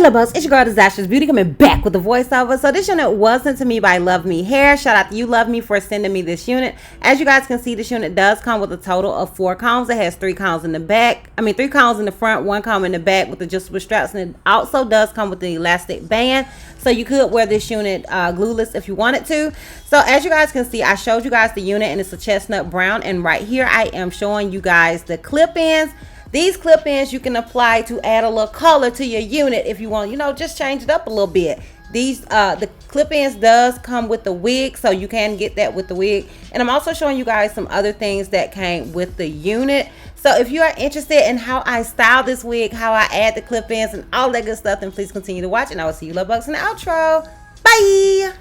Love Bugs, it's your girl Disastrous Beauty coming back with the voiceover. So this unit was sent to me by Luvme Hair. Shout out to you, Luvme, for sending me this unit. As you guys can see, this unit does come with a total of 4 combs. It has 3 combs in the back. 3 combs in the front, 1 comb in the back with adjustable straps, and it also does come with the elastic band. So you could wear this unit glueless if you wanted to. So as you guys can see, I showed you guys the unit, and it's a chestnut brown. And right here, I am showing you guys the clip-ins. These clip-ins you can apply to add a little color to your unit if you want, you know, just change it up a little bit. These the clip-ins does come with the wig, so you can get that with the wig. And I'm also showing you guys some other things that came with the unit. So if you are interested in how I style this wig, how I add the clip-ins and all that good stuff, then please continue to watch, and I will see you love bugs in the outro. Bye.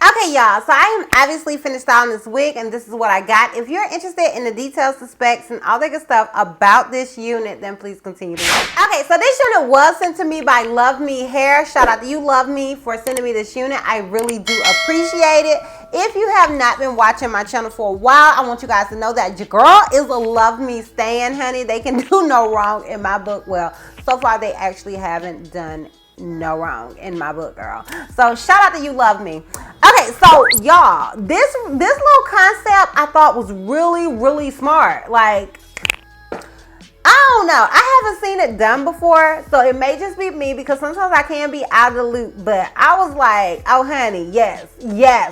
Okay, y'all, so I am obviously finished styling this wig, and this is what I got. If you're interested in the details, the specs, and all that good stuff about this unit, then please continue to watch. Okay, so this unit was sent to me by Luvme Hair. Shout out to you, Luvme, for sending me this unit. I really do appreciate it. If you have not been watching my channel for a while, I want you guys to know that your girl is a Luvme stan, honey. They can do no wrong in my book. Well, so far they actually haven't done no wrong in my book, girl. So shout out to you, Luvme. Okay, so y'all, this little concept I thought was really smart. Like, I don't know, I haven't seen it done before, so it may just be me, because sometimes I can be out of the loop. But I was like, oh honey, yes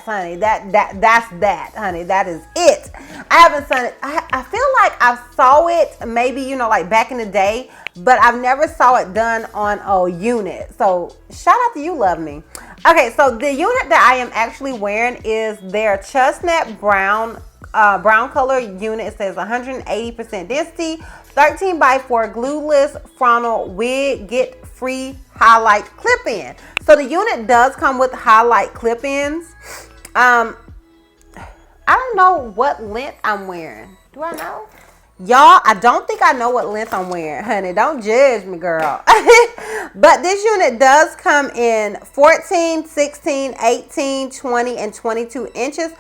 honey, that's that honey, that is it. I haven't seen it. I feel like I saw it maybe, you know, like back in the day, but I've never saw it done on a unit. So shout out to you, Luvme. Okay, so the unit that I am actually wearing is their chestnut brown color unit. It says 180% density, 13x4 glueless frontal wig, get free highlight clip-in. So the unit does come with highlight clip-ins. I don't know what length I'm wearing. Do I know? Y'all, I don't think I know what length I'm wearing, honey. Don't judge me, girl. But this unit does come in 14, 16, 18, 20, and 22 inches.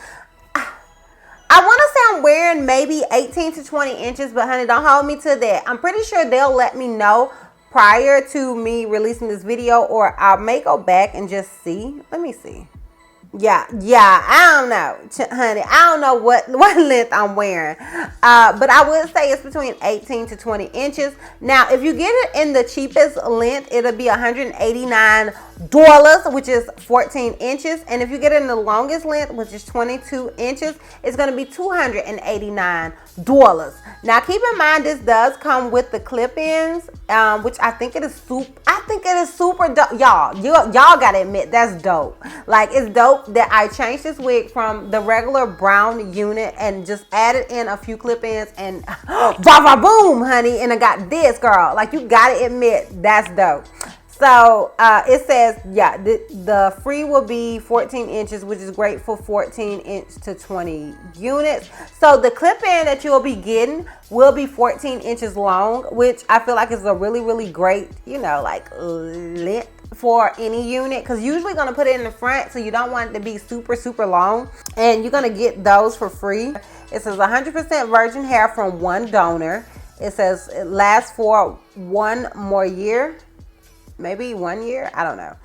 I want to say I'm wearing maybe 18 to 20 inches, but honey, don't hold me to that. I'm pretty sure they'll let me know prior to me releasing this video, or I may go back and just see. Let me see. Yeah, I don't know, honey. I don't know what length I'm wearing. But I would say it's between 18 to 20 inches. Now, if you get it in the cheapest length, it'll be $189, which is 14 inches. And if you get it in the longest length, which is 22 inches, it's going to be $289. Now, keep in mind, this does come with the clip-ins, which I think it is super dope. Y'all gotta admit, that's dope. Like, it's dope that I changed this wig from the regular brown unit and just added in a few clip-ins, and boom, honey, and I got this, girl. Like, you gotta admit, that's dope. So it says, yeah, the free will be 14 inches, which is great for 14 inch to 20 units. So the clip-in that you'll be getting will be 14 inches long, which I feel like is a really great, you know, like length for any unit, because you're usually going to put it in the front, so you don't want it to be super long, and you're going to get those for free. It says 100% virgin hair from one donor. It says it lasts for 1 more year. Maybe 1 year, I don't know.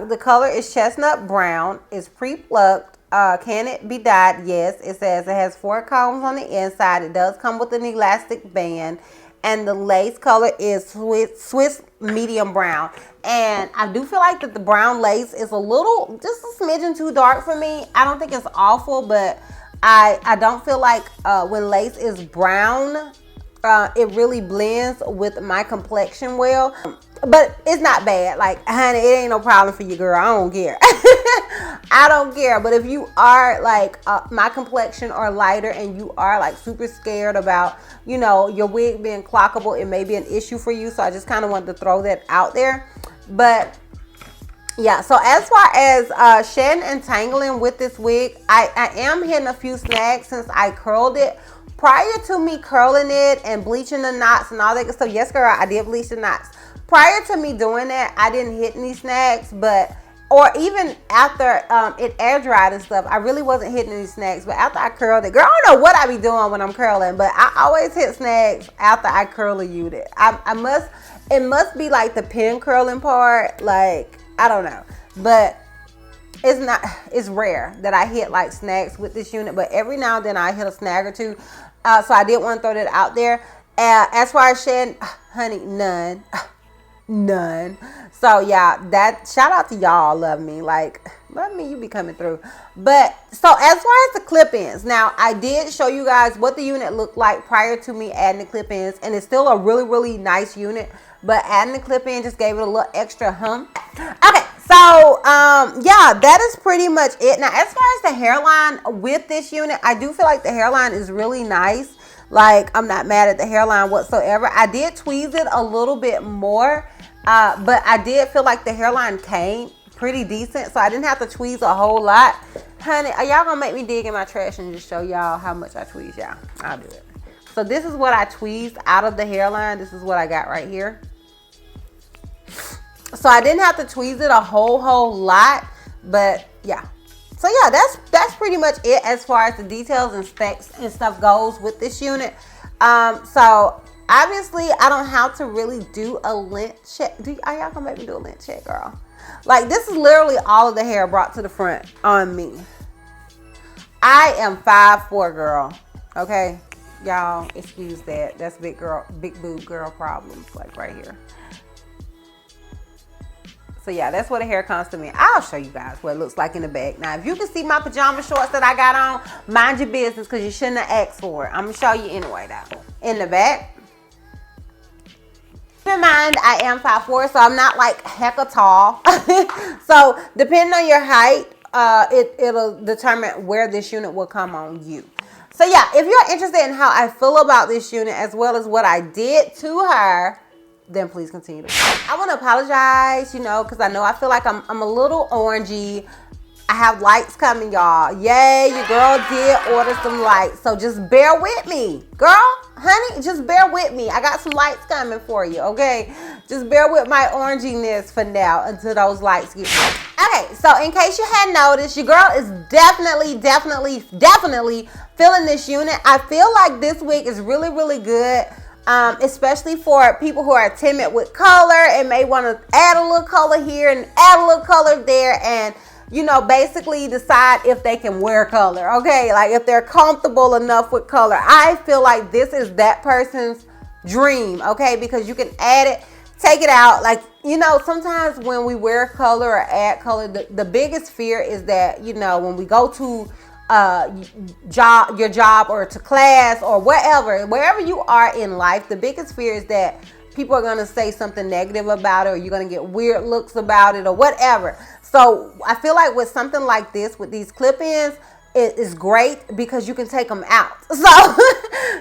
The color is chestnut brown. It's pre-plucked. Can it be dyed? Yes. It says it has 4 combs on the inside. It does come with an elastic band, and the lace color is Swiss medium brown. And I do feel like that the brown lace is a little, just a smidgen too dark for me. I don't think it's awful, but I don't feel like when lace is brown, it really blends with my complexion well. But it's not bad. Like, honey, it ain't no problem for you, girl. I don't care. I don't care. But if you are like my complexion or lighter, and you are like super scared about, you know, your wig being clockable, it may be an issue for you. So I just kind of wanted to throw that out there. But yeah, so as far as shedding and tangling with this wig, I am hitting a few snags since I curled it. Prior to me curling it and bleaching the knots and all that good stuff, yes, girl, I did bleach the knots. Prior to me doing that, I didn't hit any snags, or even after it air dried and stuff, I really wasn't hitting any snags. But after I curled it, girl, I don't know what I be doing when I'm curling, but I always hit snags after I curl a unit. It must be like the pin curling part, like, I don't know, but it's rare that I hit like snags with this unit, but every now and then I hit a snag or two. So I did want to throw that out there. As far as shedding, honey, none. So yeah, that shout out to y'all. Luvme, like, Luvme, you be coming through. But so as far as the clip-ins, now I did show you guys what the unit looked like prior to me adding the clip-ins, and it's still a really nice unit, but adding the clip-in just gave it a little extra hump. Okay, so yeah, that is pretty much it. Now as far as the hairline with this unit, I do feel like the hairline is really nice. Like, I'm not mad at the hairline whatsoever. I did tweeze it a little bit more, but I did feel like the hairline came pretty decent, so I didn't have to tweeze a whole lot. Honey, are y'all gonna make me dig in my trash and just show y'all how much I tweeze, y'all? I'll do it. So this is what I tweezed out of the hairline. This is what I got right here. So I didn't have to tweeze it a whole lot, but yeah. So yeah, that's pretty much it as far as the details and specs and stuff goes with this unit. So obviously I don't have to really do a length check. Are y'all gonna make me do a length check, girl? Like, this is literally all of the hair brought to the front on me. I am 5'4", girl. Okay, y'all excuse that. That's big boob girl problems, like right here. So yeah, that's what the hair comes to me. I'll show you guys what it looks like in the back. Now, if you can see my pajama shorts that I got on, mind your business, because you shouldn't have asked for it. I'm gonna show you anyway though. In the back. Keep in mind, I am 5'4", so I'm not like hecka tall. So depending on your height, it'll determine where this unit will come on you. So yeah, if you're interested in how I feel about this unit as well as what I did to her, then please continue to watch. I want to apologize, you know, because I know I feel like I'm a little orangey. I have lights coming, y'all. Yay, your girl did order some lights. So just bear with me. Girl, honey, just bear with me. I got some lights coming for you, okay? Just bear with my oranginess for now until those lights get here. Okay, so in case you hadn't noticed, your girl is definitely feeling this unit. I feel like this wig is really good. Especially for people who are timid with color and may want to add a little color here and add a little color there, and you know, basically decide if they can wear color, okay? Like if they're comfortable enough with color. I feel like this is that person's dream, okay? Because you can add it, take it out. Like, you know, sometimes when we wear color or add color, the biggest fear is that, you know, when we go to your job or to class or wherever you are in life, the biggest fear is that people are going to say something negative about it, or you're going to get weird looks about it or whatever. So I feel like with something like this, with these clip-ins, it is great because you can take them out. So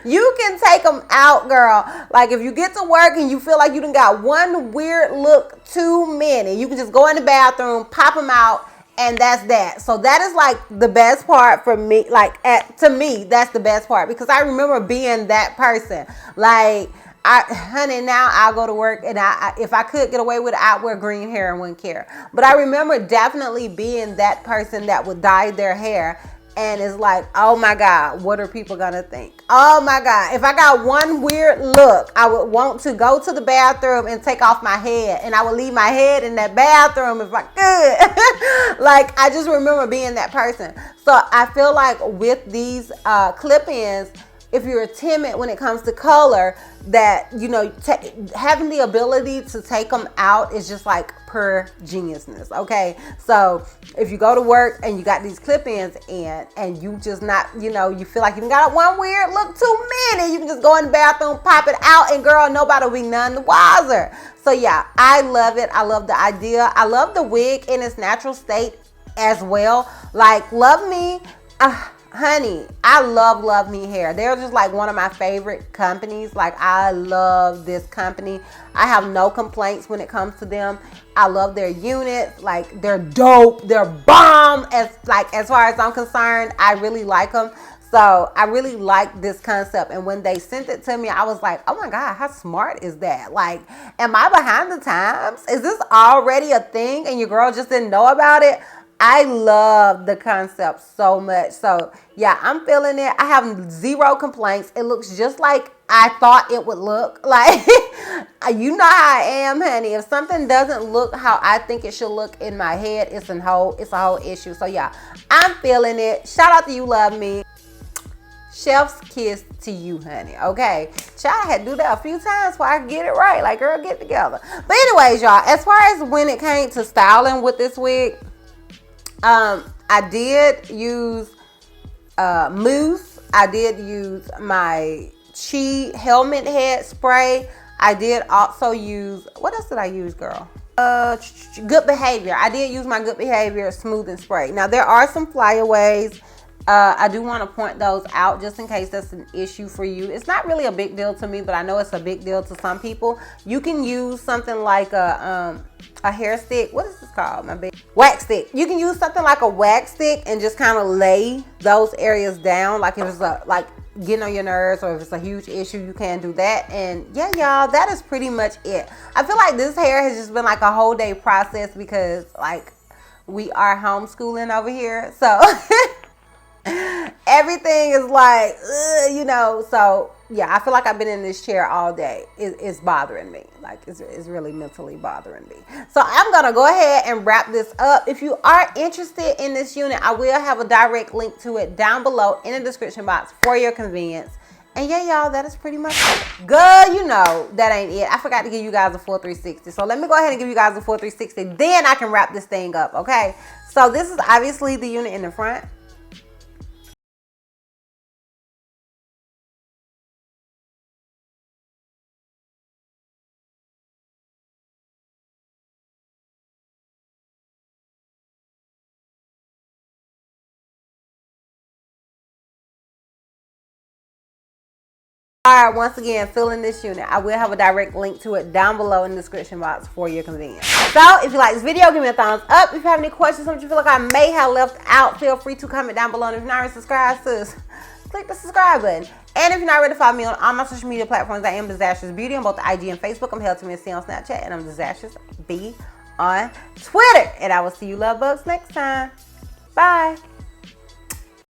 you can take them out, girl. Like if you get to work and you feel like you done got one weird look too many, you can just go in the bathroom, pop them out, and that's that. So that is like the best part for me. Like to me, that's the best part, because I remember being that person. Like, honey, now I'll go to work and if I could get away with it, I'd wear green hair and wouldn't care. But I remember definitely being that person that would dye their hair and it's like, oh my God, what are people gonna think? Oh my God, if I got one weird look, I would want to go to the bathroom and take off my head, and I would leave my head in that bathroom if I could. Like, I just remember being that person. So I feel like with these clip-ins, if you're timid when it comes to color, that, you know, having the ability to take them out is just like pure geniusness, okay? So if you go to work and you got these clip-ins and you just not, you know, you feel like you got one weird look too many, you can just go in the bathroom, pop it out, and girl, nobody will be none the wiser. So yeah, I love it. I love the idea. I love the wig in its natural state as well. Like, Luvme, honey, I love Luvme hair. They're just like one of my favorite companies. Like, I love this company. I have no complaints when it comes to them. I love their units. Like, they're dope. They're bomb. As far as I'm concerned, I really like them. So I really like this concept. And when they sent it to me, I was like, oh my God, how smart is that? Like, am I behind the times? Is this already a thing and your girl just didn't know about it? I love the concept so much. So yeah, I'm feeling it. I have zero complaints. It looks just like I thought it would look. Like, you know how I am, honey. If something doesn't look how I think it should look in my head, it's a whole issue. So yeah, I'm feeling it. Shout out to you, Luvme. Chef's kiss to you, honey. Okay, child, I had to do that a few times before I could get it right. Like, girl, get together. But anyways, y'all, as far as when it came to styling with this wig, I did use mousse. I did use my Chi helmet head spray. I did also use, what else did I use, girl? Good Behavior. I did use my Good Behavior smoothing spray. Now, there are some flyaways I do want to point those out just in case that's an issue for you. It's not really a big deal to me, but I know it's a big deal to some people. You can use something like a hair stick. What is this called? My big wax stick. You can use something like a wax stick and just kind of lay those areas down. Like if it's like getting on your nerves, or if it's a huge issue, you can do that. And yeah, y'all, that is pretty much it. I feel like this hair has just been like a whole day process because like we are homeschooling over here, so everything is like you know. So yeah, I feel like I've been in this chair all day. It's bothering me. Like it's really mentally bothering me. So I'm gonna go ahead and wrap this up. If you are interested in this unit, I will have a direct link to it down below in the description box for your convenience. And yeah, y'all, that is pretty much it. Good, you know, that ain't it. I forgot to give you guys a full 360. So let me go ahead and give you guys a full 360. Then I can wrap this thing up, okay? So this is obviously the unit in the front. All right, once again, filling this unit. I will have a direct link to it down below in the description box for your convenience. So if you like this video, give me a thumbs up. If you have any questions, something you feel like I may have left out, feel free to comment down below. And if you're not already subscribed, sis, click the subscribe button. And if you're not ready to follow me on all my social media platforms, I am DizastrousBeauty on both IG and Facebook. I'm held to me on Snapchat, and I'm DizastrousB on Twitter. And I will see you love bugs next time. Bye.